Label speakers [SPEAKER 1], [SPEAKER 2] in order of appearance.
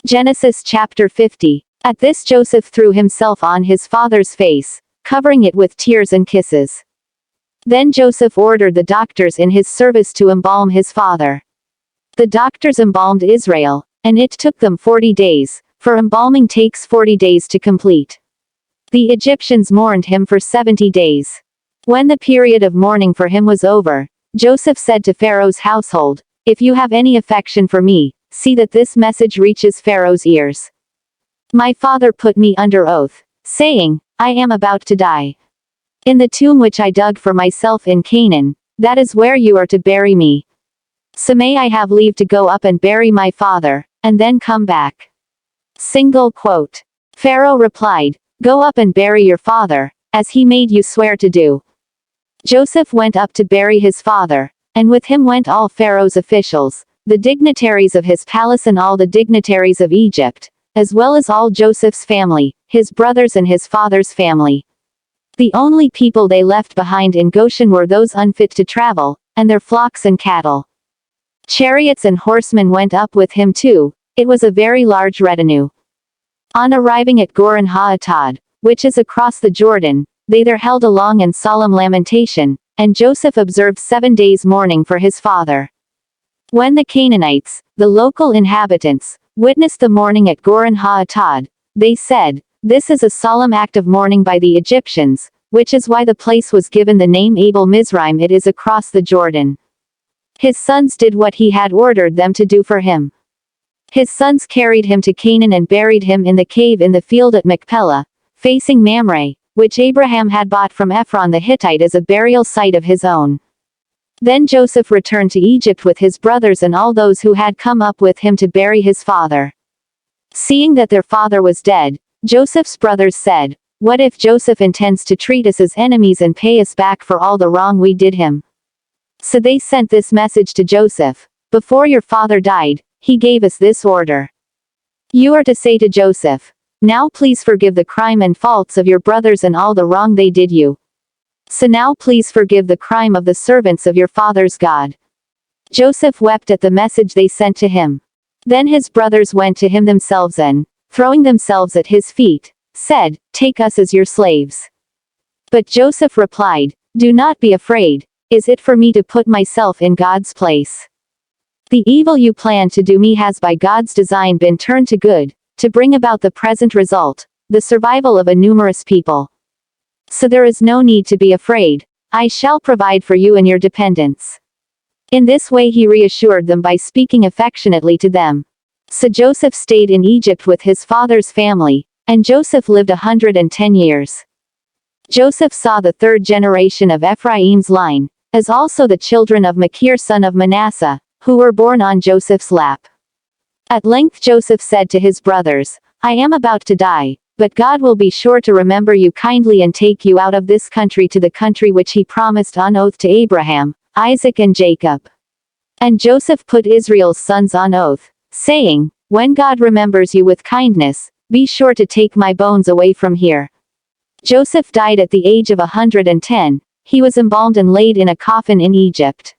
[SPEAKER 1] Genesis chapter 50. At this Joseph threw himself on his father's face, covering it with tears and kisses. Then Joseph ordered the doctors in his service to embalm his father. The doctors embalmed Israel, and it took them 40 days, for embalming takes 40 days to complete. The Egyptians mourned him for 70 days. When the period of mourning for him was over, Joseph said to Pharaoh's household, "If you have any affection for me, see that this message reaches Pharaoh's ears. My father put me under oath, saying, I am about to die. In the tomb which I dug for myself in Canaan, that is where you are to bury me. So may I have leave to go up and bury my father, and then come back." Single quote. Pharaoh replied, "Go up and bury your father, as he made you swear to do." Joseph went up to bury his father, and with him went all Pharaoh's officials, the dignitaries of his palace and all the dignitaries of Egypt, as well as all Joseph's family, his brothers and his father's family. The only people they left behind in Goshen were those unfit to travel, and their flocks and cattle. Chariots and horsemen went up with him too. It was a very large retinue. On arriving at Goren ha-Atad, which is across the Jordan, they there held a long and solemn lamentation, and Joseph observed 7 days mourning for his father. When the Canaanites, the local inhabitants, witnessed the mourning at Goren ha-Atad, they said, "This is a solemn act of mourning by the Egyptians," which is why the place was given the name Abel Mizraim. It is across the Jordan. His sons did what he had ordered them to do for him. His sons carried him to Canaan and buried him in the cave in the field at Machpelah, facing Mamre, which Abraham had bought from Ephron the Hittite as a burial site of his own. Then Joseph returned to Egypt with his brothers and all those who had come up with him to bury his father. Seeing that their father was dead, Joseph's brothers said, "What if Joseph intends to treat us as enemies and pay us back for all the wrong we did him?" So they sent this message to Joseph, "Before your father died, he gave us this order. You are to say to Joseph, 'Now please forgive the crime and faults of your brothers and all the wrong they did you. So now please forgive the crime of the servants of your father's God.'" Joseph wept at the message they sent to him. Then his brothers went to him themselves and, throwing themselves at his feet, said, "Take us as your slaves." But Joseph replied, "Do not be afraid. Is it for me to put myself in God's place? The evil you planned to do me has by God's design been turned to good, to bring about the present result, the survival of a numerous people. So there is no need to be afraid. I shall provide for you and your dependents." In this way he reassured them by speaking affectionately to them. So Joseph stayed in Egypt with his father's family, and Joseph lived 110 years. Joseph saw the third generation of Ephraim's line, as also the children of Machir son of Manasseh, who were born on Joseph's lap. At length Joseph said to his brothers, "I am about to die, but God will be sure to remember you kindly and take you out of this country to the country which he promised on oath to Abraham, Isaac and Jacob." And Joseph put Israel's sons on oath, saying, "When God remembers you with kindness, be sure to take my bones away from here." Joseph died at the age of 110. He was embalmed and laid in a coffin in Egypt.